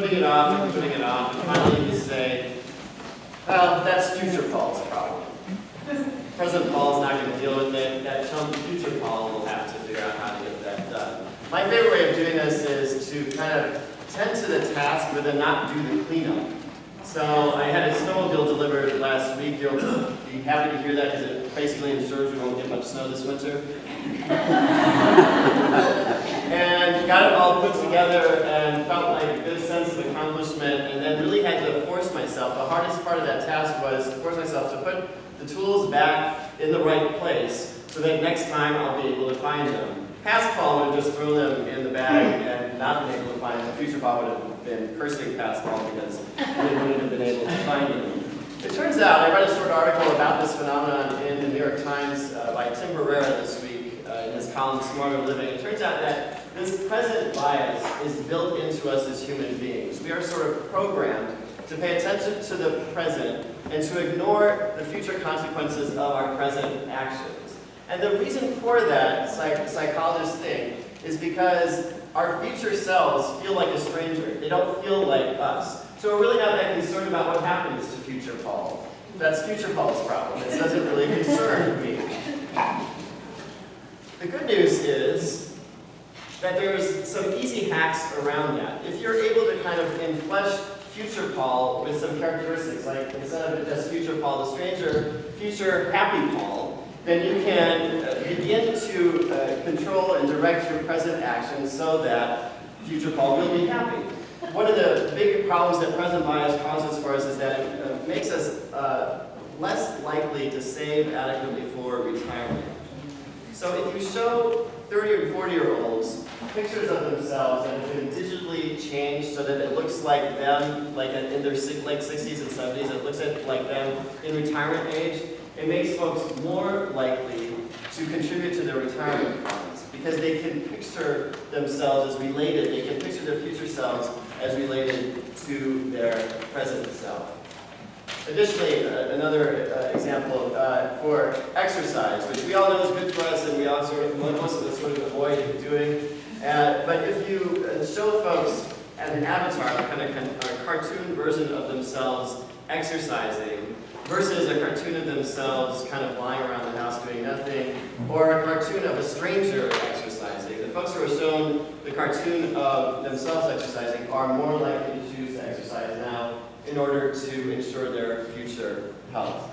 putting it off and putting it off, and finally you say, well, that's future Paul's problem. Present Paul's not going to deal with it. That chum future Paul will have to figure out how to get that done. My favorite way of doing this is to kind of tend to the task but then not do the cleanup. So I had a snowmobile delivered last week. You'll be happy to hear that because it basically ensures we won't get much snow this winter. And got it all put together and felt like a good sense of accomplishment, and then really had to force myself. The hardest part of that task was to force myself to put the tools back in the right place so that next time I'll be able to find them. Past Paul would have just thrown them in the bag and not been able to find them. Future Paul would have been cursing past Paul because he wouldn't have been able to find them. It turns out, I read a short article about this phenomenon in the New York Times by Tim Barrera this week in his column Smarter Living. It turns out that this present bias is built into us as human beings. We are sort of programmed to pay attention to the present and to ignore the future consequences of our present actions. And the reason for that, psychologists think, is because our future selves feel like a stranger. They don't feel like us. So we're really not that concerned about what happens to future Paul. That's future Paul's problem. It doesn't really concern me. The good news is that there's some easy hacks around that. If you're able to kind of inflesh future Paul with some characteristics, like instead of just future Paul the stranger, future happy Paul, then you can begin to control and direct your present actions so that future Paul will be happy. One of the big problems that present bias causes for us is that it makes us less likely to save adequately for retirement. So if you show 30 or 40-year-olds pictures of themselves that have been digitally changed so that it looks like them, like in their late 60s and 70s, it looks like them in retirement age, it makes folks more likely to contribute to their retirement funds because they can picture themselves as related, they can picture their future selves as related to their present self. Additionally, another example for exercise, which we all know is good for us and we all most of us sort of avoid doing. But if you show folks as an avatar, kind of a cartoon version of themselves exercising, versus a cartoon of themselves kind of lying around the house doing nothing, or a cartoon of a stranger exercising, the folks who are shown the cartoon of themselves exercising are more likely to choose to exercise now in order to ensure their future health.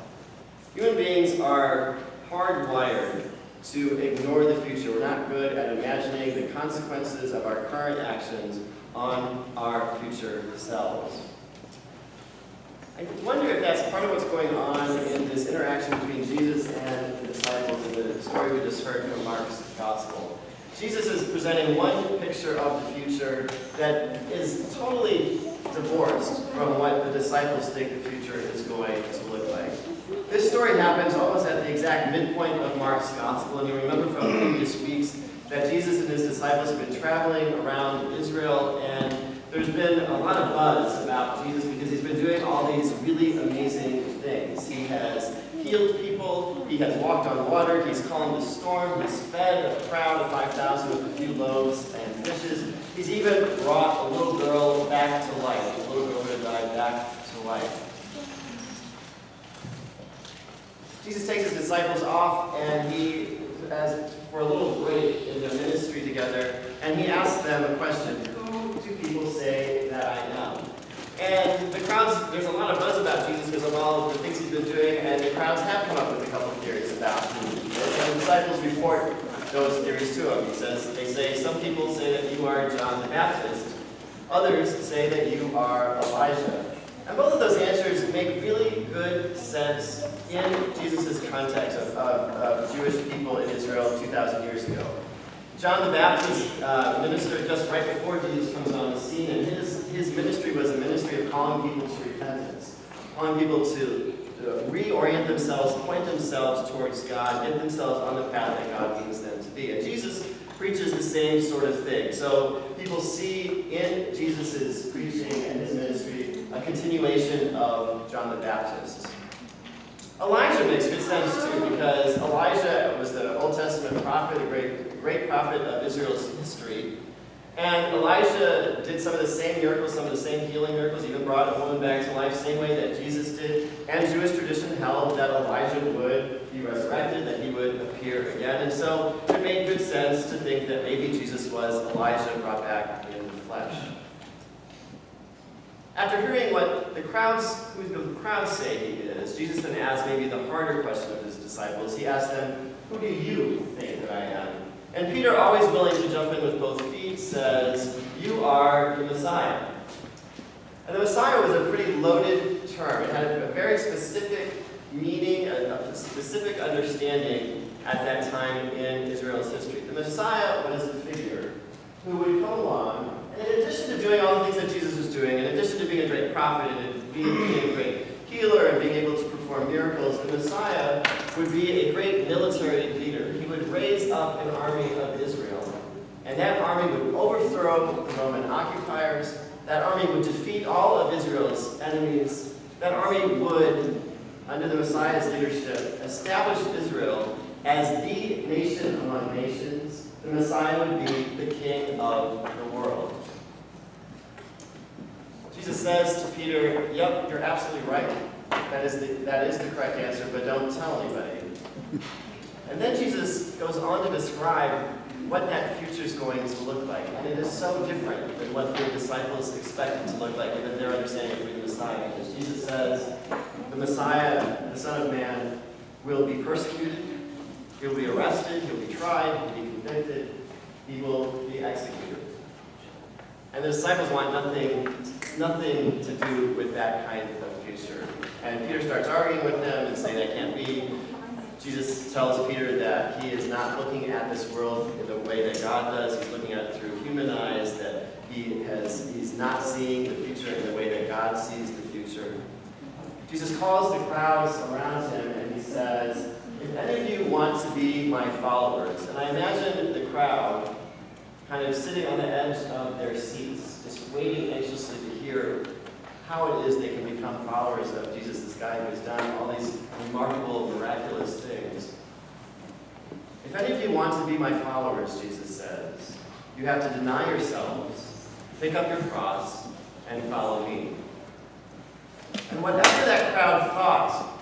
Human beings are hardwired to ignore the future. We're not good at imagining the consequences of our current actions on our future selves. I wonder if that's part of what's going on in this interaction between Jesus and the disciples in the story we just heard from Mark's Gospel. Jesus is presenting one picture of the future that is totally divorced from what the disciples think the future is going to look like. This story happens almost at the exact midpoint of Mark's Gospel, and you remember from previous weeks that Jesus and his disciples have been traveling around Israel, and there's been a lot of buzz about Jesus because he's been doing all these really amazing things. He has healed people, he has walked on water, he's calmed the storm, he's fed a crowd of 5,000 with a few loaves and fishes. He's even brought a little girl back to life, a little girl who had died back to life. Jesus takes his disciples off and he has for a little break in their ministry together, and he asks them a question: who do people say that I am? And the crowds, there's a lot of buzz about Jesus because of all of the things he's been doing, and the crowds have come up with a couple of theories about him. And the disciples report those theories to him. They say, some people say that you are John the Baptist. Others say that you are Elijah. And both of those answers make really good sense in Jesus' context of Jewish people in Israel 2,000 years ago. John the Baptist ministered just right before Jesus comes on the scene, and his ministry was a ministry of calling people to repentance, calling people to reorient themselves, point themselves towards God, get themselves on the path that God means them to be. And Jesus preaches the same sort of thing. So people see in Jesus' preaching and his ministry a continuation of John the Baptist. Elijah makes good sense too, because Elijah was the Old Testament prophet, a great prophet of Israel's history. And Elijah did some of the same miracles, some of the same healing miracles, even brought a woman back to life, same way that Jesus did. And Jewish tradition held that Elijah would be resurrected, that he would appear again. And so it made good sense to think that maybe Jesus was Elijah brought back in the flesh. After hearing what the crowds say he is, Jesus then asked maybe the harder question of his disciples. He asked them, "Who do you think that I am?" And Peter, always willing to jump in with both feet, says, "You are the Messiah." And the Messiah was a pretty loaded term. It had a very specific meaning, a specific understanding at that time in Israel's history. The Messiah was a figure who would come along, and in addition to doing all the things that Jesus was doing, in addition to being a great prophet and being a great healer and being able to perform miracles, the Messiah would be a great military leader. He would raise up an army of Israel, and that army would overthrow the Roman occupiers. That army would defeat all of Israel's enemies. That army would, under the Messiah's leadership, establish Israel as the nation among nations. The Messiah would be the king of the world. Jesus says to Peter, "Yep, you're absolutely right. That is the correct answer, but don't tell anybody." And then Jesus goes on to describe what that future is going to look like. And it is so different than what the disciples expected to look like within their understanding of who the Messiah is. Jesus says, the Messiah, the Son of Man, will be persecuted, he will be arrested, he will be tried, he will be convicted, he will be executed. And the disciples want nothing to do with that kind of future. And Peter starts arguing with them and saying that can't be. Jesus tells Peter that he is not looking at this world in the way that God does. He's looking at it through human eyes, that he's not seeing the future in the way that God sees the future. Jesus calls the crowds around him and he says, "If any of you want to be my followers," and I imagine the crowd kind of sitting on the edge of their seats, just waiting anxiously to hear how it is they can become followers of Jesus, this guy who has done all these remarkable, miraculous things. "If any of you want to be my followers," Jesus says, "you have to deny yourselves, pick up your cross, and follow me." And whatever that crowd thought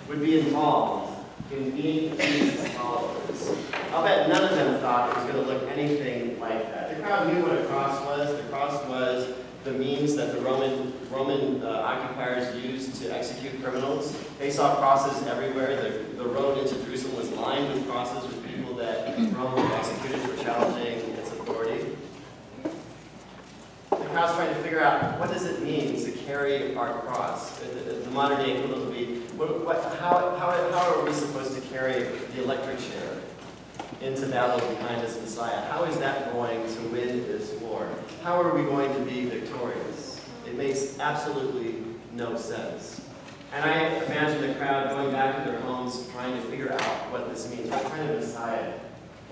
would be involved in being Jesus' followers, I'll bet none of them thought it was going to look anything like that. The crowd knew what a cross was. The cross was the means that the Roman occupiers used to execute criminals. They saw crosses everywhere. The road into Jerusalem was lined with crosses with people that Rome executed for challenging its authority. The crowd's trying to figure out, what does it mean to carry our cross? The modern day equivalent would be, how are we supposed to carry the electric chair into battle behind this Messiah? How is that going to win this war? How are we going to be victorious? It makes absolutely no sense. And I imagine the crowd going back to their homes trying to figure out what this means. What kind of Messiah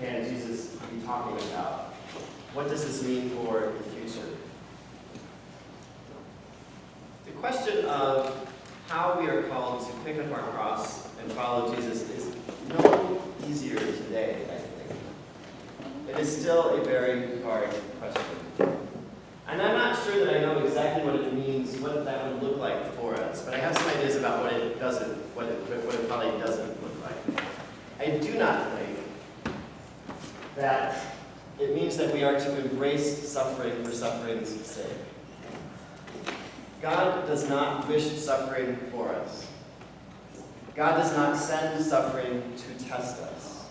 can Jesus be talking about? What does this mean for the future? The question of how we are called to pick up our cross and follow Jesus is no easier today, I think. It is still a very hard question. And I'm not sure that I know exactly what it means, what that would look like for us, but I have some ideas about what it probably doesn't look like. I do not think that it means that we are to embrace suffering for suffering's sake. God does not wish suffering for us. God does not send suffering to test us.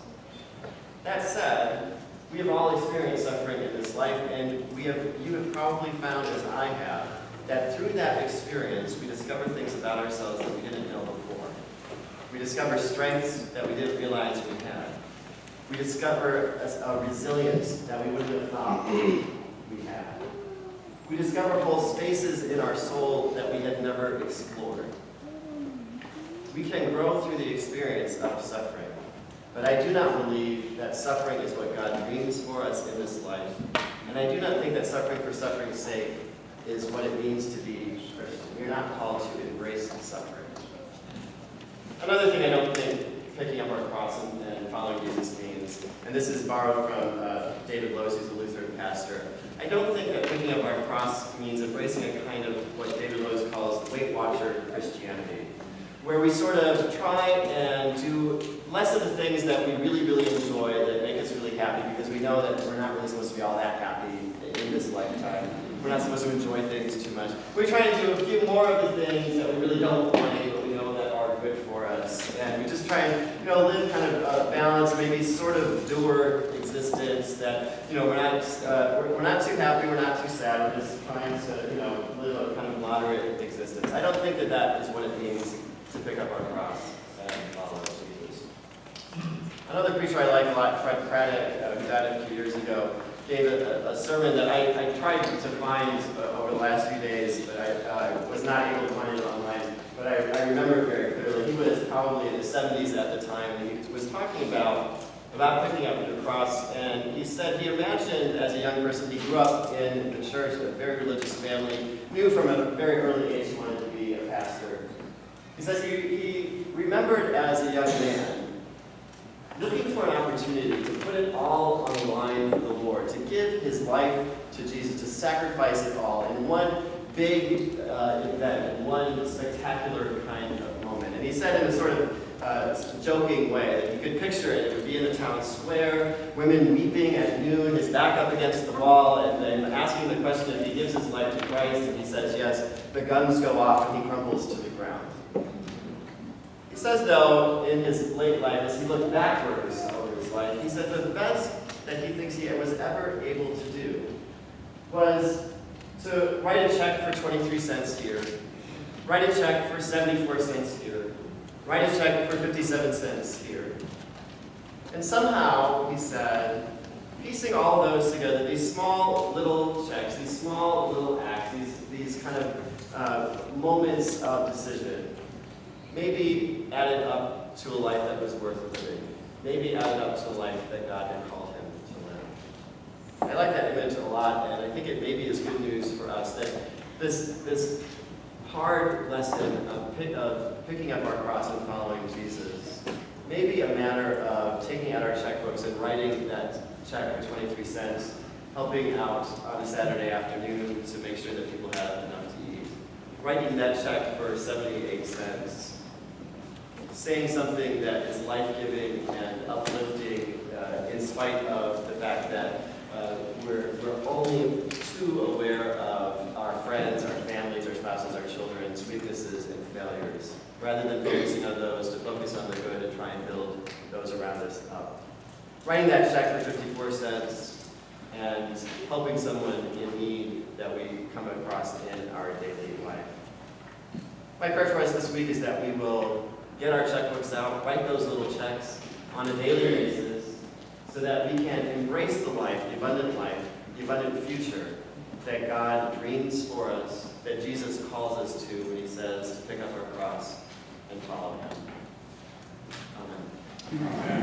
That said, we have all experienced suffering in this life, and you have probably found, as I have, that through that experience, we discover things about ourselves that we didn't know before. We discover strengths that we didn't realize we had. We discover a resilience that we wouldn't have thought we had. We discover whole spaces in our soul that we had never explored. We can grow through the experience of suffering. But I do not believe that suffering is what God dreams for us in this life. And I do not think that suffering for suffering's sake is what it means to be Christian. We're not called to embrace suffering. Another thing I don't think picking up our cross and following Jesus means. And this is borrowed from David Lose, who's a Lutheran pastor. I don't think that picking up our cross means embracing a kind of what David Lose calls Weight Watcher Christianity, where we sort of try and do less of the things that we really, really enjoy, that make us really happy, because we know that we're not really supposed to be all that happy in this lifetime. We're not supposed to enjoy things too much. We try and do a few more of the things that we really don't want, but we know that are good for us. And we just try and, live kind of a balanced, maybe sort of doer existence that, we're not too happy, we're not too sad, we're just trying to, live a kind of moderate existence. I don't think that that is what it means to pick up our cross and follow Jesus. Another preacher I like a lot, Fred Craddock, who died a few years ago, gave a sermon that I tried to find over the last few days, but I was not able to find it online. But I remember it very clearly. He was probably in his 70s at the time, and he was talking about picking up the cross. And he said he imagined as a young person, he grew up in the church, a very religious family, knew from a very early age he wanted to be a pastor. He says he remembered as a young man looking for an opportunity to put it all on the line for the Lord, to give his life to Jesus, to sacrifice it all in one big event, in one spectacular kind of moment. And he said in a sort of joking way that you could picture it. It would be in the town square, women weeping at noon, his back up against the wall, and then asking the question if he gives his life to Christ, and he says yes. The guns go off, and he crumbles to the ground. He says, though, in his late life, as he looked backwards over his life, he said the best that he thinks he was ever able to do was to write a check for 23 cents here, write a check for 74 cents here, write a check for 57 cents here. And somehow, he said, piecing all those together, these small little checks, these small little acts, these kind of moments of decision, maybe added up to a life that was worth living. Maybe added up to a life that God had called him to live. I like that image a lot, and I think it maybe is good news for us that this hard lesson of picking up our cross and following Jesus may be a matter of taking out our checkbooks and writing that check for 23 cents, helping out on a Saturday afternoon to make sure that people have enough to eat, writing that check for 78 cents, saying something that is life-giving and uplifting in spite of the fact that we're only too aware of our friends, our families, our spouses, our children's weaknesses and failures, rather than focusing on those, to focus on the good and try and build those around us up. Writing that check for 54 cents and helping someone in need that we come across in our daily life. My prayer for us this week is that we will get our checkbooks out, write those little checks on a daily basis so that we can embrace the life, the abundant future that God dreams for us, that Jesus calls us to when he says to pick up our cross and follow him. Amen.